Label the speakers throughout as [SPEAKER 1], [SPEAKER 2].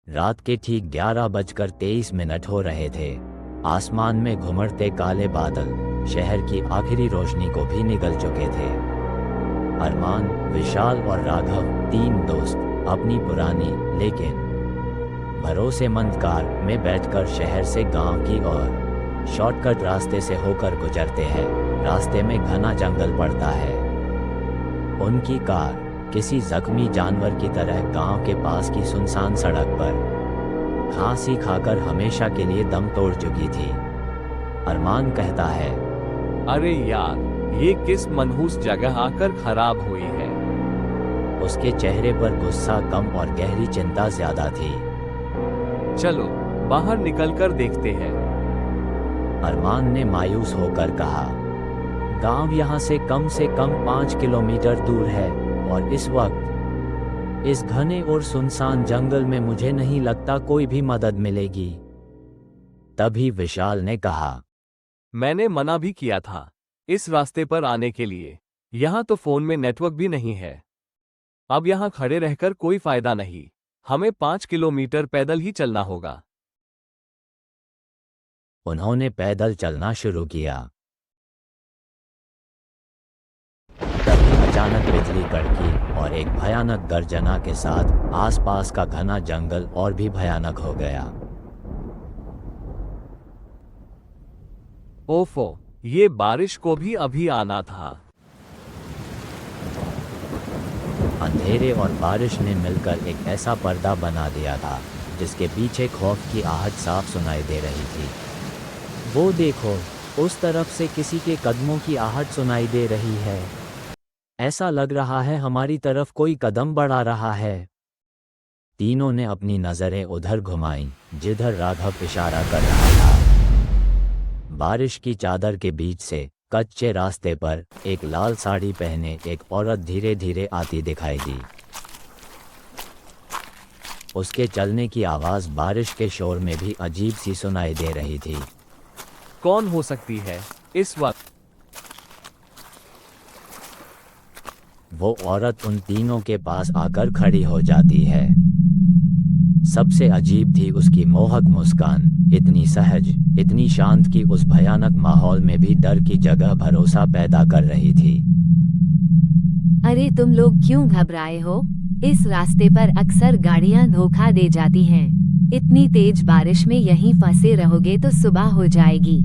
[SPEAKER 1] रात के ठीक 11:23 हो रहे थे। आसमान में घुमड़ते काले बादल शहर की आखिरी रोशनी को भी निगल चुके थे। अरमान, विशाल और राघव, तीन दोस्त अपनी पुरानी लेकिन भरोसेमंद कार में बैठकर शहर से गांव की ओर शॉर्टकट रास्ते से होकर गुजरते हैं। रास्ते में घना जंगल पड़ता है। उनकी कार किसी जख्मी जानवर की तरह गांव के पास की सुनसान सड़क पर घास ही खाकर हमेशा के लिए दम तोड़ चुकी थी। अरमान कहता है,
[SPEAKER 2] अरे यार, ये किस मनहूस जगह आकर खराब हुई है।
[SPEAKER 1] उसके चेहरे पर गुस्सा कम और गहरी चिंता ज्यादा थी।
[SPEAKER 2] चलो बाहर निकलकर देखते हैं।
[SPEAKER 1] अरमान ने मायूस होकर कहा, गांव यहाँ से कम 5 किलोमीटर दूर है और इस वक्त इस घने और सुनसान जंगल में मुझे नहीं लगता कोई भी मदद मिलेगी। तभी विशाल ने कहा,
[SPEAKER 2] मैंने मना भी किया था इस रास्ते पर आने के लिए। यहाँ तो फोन में नेटवर्क भी नहीं है। अब यहाँ खड़े रहकर कोई फायदा नहीं। हमें 5 किलोमीटर पैदल ही चलना होगा।
[SPEAKER 1] उन्होंने पैदल चलना शुरू किया। तभी अचानक बिजली कड़की और एक भयानक गर्जना के साथ आसपास का घना जंगल और भी भयानक हो गया।
[SPEAKER 2] ओफो, ये बारिश को भी अभी आना था।
[SPEAKER 1] अंधेरे और बारिश ने मिलकर एक ऐसा पर्दा बना दिया था जिसके पीछे खौफ की आहट साफ सुनाई दे रही थी। वो देखो, उस तरफ से किसी के कदमों की आहट सुनाई दे रही है। ऐसा लग रहा है हमारी तरफ कोई कदम बढ़ा रहा है। तीनों ने अपनी नजरें उधर घुमाईं जिधर राघव इशारा कर रहा था। बारिश की चादर के बीच से कच्चे रास्ते पर एक लाल साड़ी पहने एक औरत धीरे धीरे आती दिखाई दी। उसके चलने की आवाज बारिश के शोर में भी अजीब सी सुनाई दे रही थी।
[SPEAKER 2] कौन हो सकती है इस वक्त?
[SPEAKER 1] वो औरत उन तीनों के पास आकर खड़ी हो जाती है। सबसे अजीब थी उसकी मोहक मुस्कान, इतनी सहज, इतनी शांत कि उस भयानक माहौल में भी डर की जगह भरोसा पैदा कर रही थी।
[SPEAKER 3] अरे तुम लोग क्यों घबराए हो? इस रास्ते पर अक्सर गाड़ियां धोखा दे जाती हैं। इतनी तेज बारिश में यहीं फंसे रहोगे तो सुबह हो जाएगी।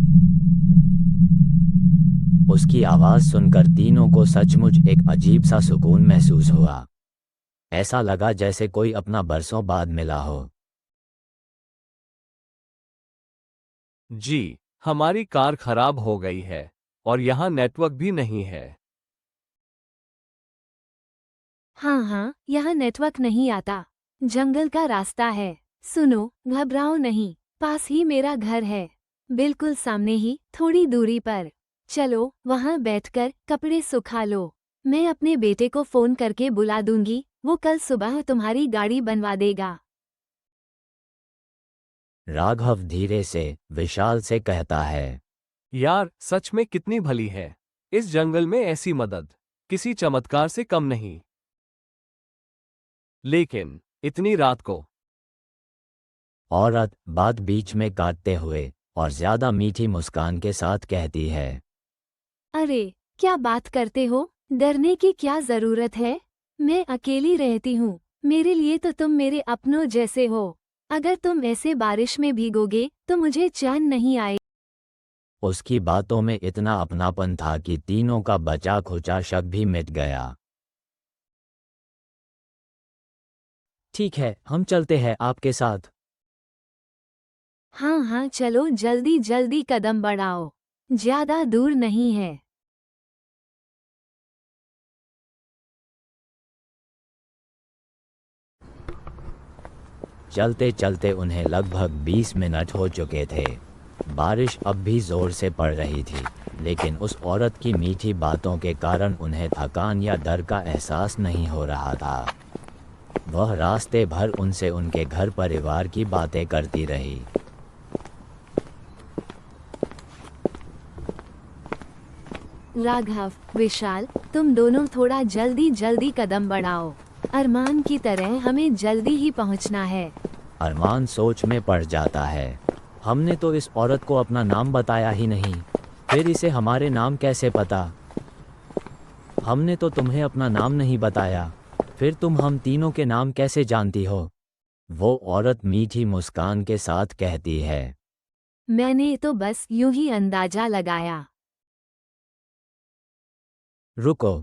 [SPEAKER 1] उसकी आवाज सुनकर तीनों को सचमुच एक अजीब सा सुकून महसूस हुआ। ऐसा लगा जैसे कोई अपना बरसों बाद मिला हो।
[SPEAKER 2] जी, हमारी कार खराब हो गई है और यहाँ नेटवर्क भी नहीं है।
[SPEAKER 3] हाँ, यहाँ नेटवर्क नहीं आता। जंगल का रास्ता है। सुनो, घबराओ नहीं, पास ही मेरा घर है, बिल्कुल सामने ही, थोड़ी दूरी पर। चलो, वहाँ बैठकर कपड़े सुखा लो। मैं अपने बेटे को फोन करके बुला दूंगी, वो कल सुबह तुम्हारी गाड़ी बनवा देगा।
[SPEAKER 1] राघव धीरे से विशाल से कहता है,
[SPEAKER 2] यार, सच में कितनी भली है। इस जंगल में ऐसी मदद किसी चमत्कार से कम नहीं। लेकिन इतनी रात को।
[SPEAKER 1] औरत बात बीच में काटते हुए और ज्यादा मीठी मुस्कान के साथ कहती है,
[SPEAKER 3] अरे, क्या बात करते हो? डरने की क्या जरूरत है? मैं अकेली रहती हूँ। मेरे लिए तो तुम मेरे अपनों जैसे हो। अगर तुम ऐसे बारिश में भीगोगे तो मुझे चैन नहीं आए।
[SPEAKER 1] उसकी बातों में इतना अपनापन था कि तीनों का बचा खुचा शक भी मिट गया। ठीक है, हम चलते हैं आपके साथ।
[SPEAKER 3] हाँ, चलो जल्दी जल्दी कदम बढ़ाओ, ज्यादा दूर नहीं है।
[SPEAKER 1] चलते चलते उन्हें लगभग 20 मिनट हो चुके थे। बारिश अब भी जोर से पड़ रही थी, लेकिन उस औरत की मीठी बातों के कारण उन्हें थकान या डर का एहसास नहीं हो रहा था। वह रास्ते भर उनसे उनके घर परिवार की बातें करती रही।
[SPEAKER 3] राघव, विशाल, तुम दोनों थोड़ा जल्दी जल्दी कदम बढ़ाओ। अरमान की तरह हमें जल्दी ही पहुंचना है।
[SPEAKER 1] अरमान सोच में पड़ जाता है। हमने तो इस औरत को अपना नाम बताया ही नहीं, फिर इसे हमारे नाम कैसे पता? हमने तो तुम्हें अपना नाम नहीं बताया, फिर तुम हम तीनों के नाम कैसे जानती हो? वो औरत मीठी मुस्कान के साथ कहती है।
[SPEAKER 3] मैंने तो बस यूं ही अंदाजा लगाया।
[SPEAKER 1] रुको,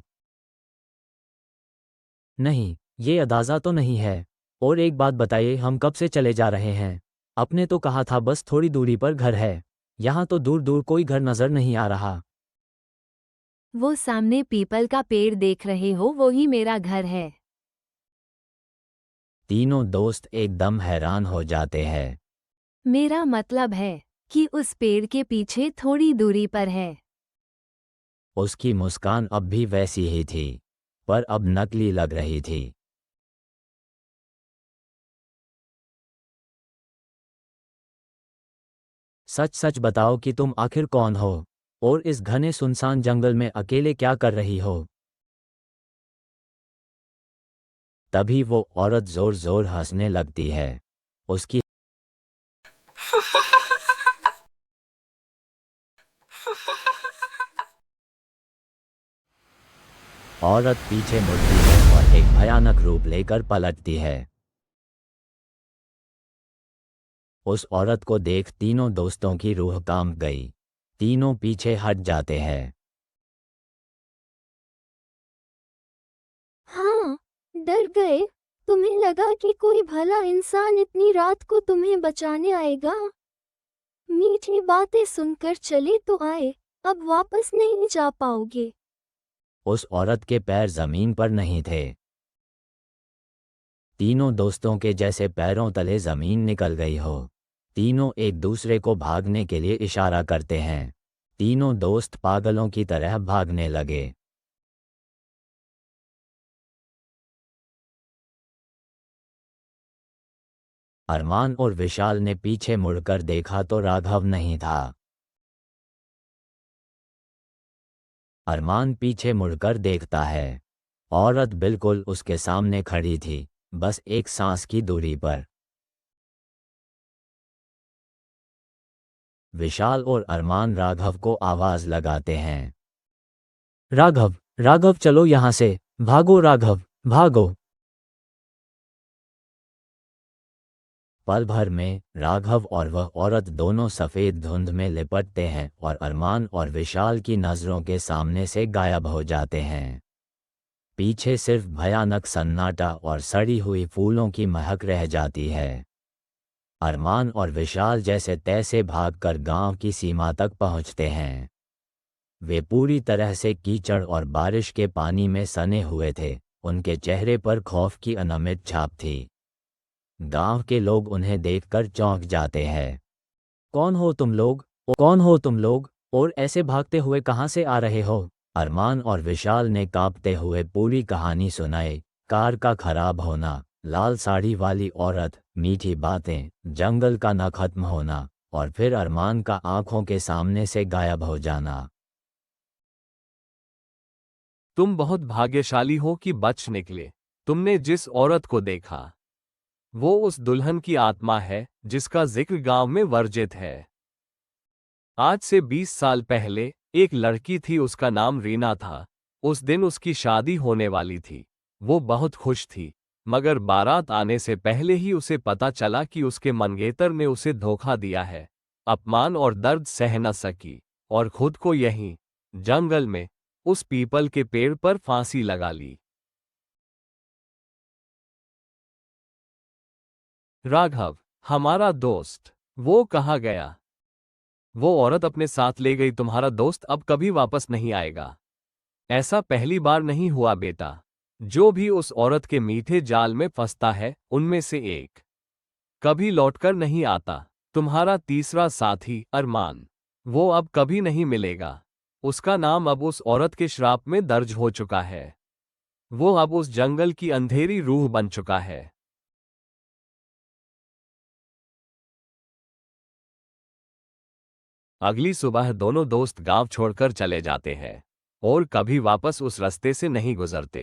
[SPEAKER 1] नहीं, ये अंदाज़ा तो नहीं है। और एक बात बताइए, हम कब से चले जा रहे हैं? आपने तो कहा था बस थोड़ी दूरी पर घर है। यहाँ तो दूर दूर कोई घर नज़र नहीं आ रहा।
[SPEAKER 3] वो सामने पीपल का पेड़ देख रहे हो, वो ही मेरा घर है।
[SPEAKER 1] तीनों दोस्त एकदम हैरान हो जाते हैं।
[SPEAKER 3] मेरा मतलब है कि उस पेड़ के पीछे थोड़ी दूरी पर है।
[SPEAKER 1] उसकी मुस्कान अब भी वैसी ही थी, पर अब नकली लग रही थी। सच सच बताओ कि तुम आखिर कौन हो और इस घने सुनसान जंगल में अकेले क्या कर रही हो? तभी वो औरत जोर जोर हंसने लगती है। उसकी औरत पीछे मुड़ती है और एक भयानक रूप लेकर पलटती है। उस औरत को देख तीनों दोस्तों की रूह कांप गई। तीनों पीछे हट जाते हैं।
[SPEAKER 3] हाँ, डर गए। तुम्हें लगा कि कोई भला इंसान इतनी रात को तुम्हें बचाने आएगा? मीठी बातें सुनकर चले तो आए, अब वापस नहीं जा पाओगे।
[SPEAKER 1] उस औरत के पैर जमीन पर नहीं थे। तीनों दोस्तों के जैसे पैरों तले जमीन निकल गई हो। तीनों एक दूसरे को भागने के लिए इशारा करते हैं। तीनों दोस्त पागलों की तरह भागने लगे। अरमान और विशाल ने पीछे मुड़कर देखा तो राघव नहीं था। अरमान पीछे मुड़कर देखता है। औरत बिल्कुल उसके सामने खड़ी थी, बस एक सांस की दूरी पर। विशाल और अरमान राघव को आवाज लगाते हैं। राघव, राघव चलो यहाँ से, भागो राघव, भागो। पल भर में राघव और वह औरत दोनों सफ़ेद धुंध में लिपटते हैं और अरमान और विशाल की नज़रों के सामने से गायब हो जाते हैं। पीछे सिर्फ भयानक सन्नाटा और सड़ी हुई फूलों की महक रह जाती है। अरमान और विशाल जैसे तैसे भागकर गांव की सीमा तक पहुंचते हैं। वे पूरी तरह से कीचड़ और बारिश के पानी में सने हुए थे। उनके चेहरे पर खौफ की अनामित छाप थी। गांव के लोग उन्हें देखकर चौंक जाते हैं। कौन हो तुम लोग? कौन हो तुम लोग? और ऐसे भागते हुए कहाँ से आ रहे हो? अरमान और विशाल ने कांपते हुए पूरी कहानी सुनाई। कार का खराब होना, लाल साड़ी वाली औरत, मीठी बातें, जंगल का न खत्म होना और फिर अरमान का आंखों के सामने से गायब हो जाना।
[SPEAKER 2] तुम बहुत भाग्यशाली हो कि बच निकले। तुमने जिस औरत को देखा, वो उस दुल्हन की आत्मा है जिसका जिक्र गांव में वर्जित है। आज से 20 साल पहले एक लड़की थी, उसका नाम रीना था। उस दिन उसकी शादी होने वाली थी। वो बहुत खुश थी, मगर बारात आने से पहले ही उसे पता चला कि उसके मंगेतर ने उसे धोखा दिया है। अपमान और दर्द सह न सकी और खुद को यहीं जंगल में उस पीपल के पेड़ पर फांसी लगा ली। राघव, हमारा दोस्त, वो कहाँ गया? वो औरत अपने साथ ले गई। तुम्हारा दोस्त अब कभी वापस नहीं आएगा। ऐसा पहली बार नहीं हुआ बेटा। जो भी उस औरत के मीठे जाल में फंसता है, उनमें से एक कभी लौटकर नहीं आता। तुम्हारा तीसरा साथी अरमान, वो अब कभी नहीं मिलेगा। उसका नाम अब उस औरत के श्राप में दर्ज हो चुका है। वो अब उस जंगल की अंधेरी रूह बन चुका है। अगली सुबह दोनों दोस्त गांव छोड़कर चले जाते हैं और कभी वापस उस रास्ते से नहीं गुजरते।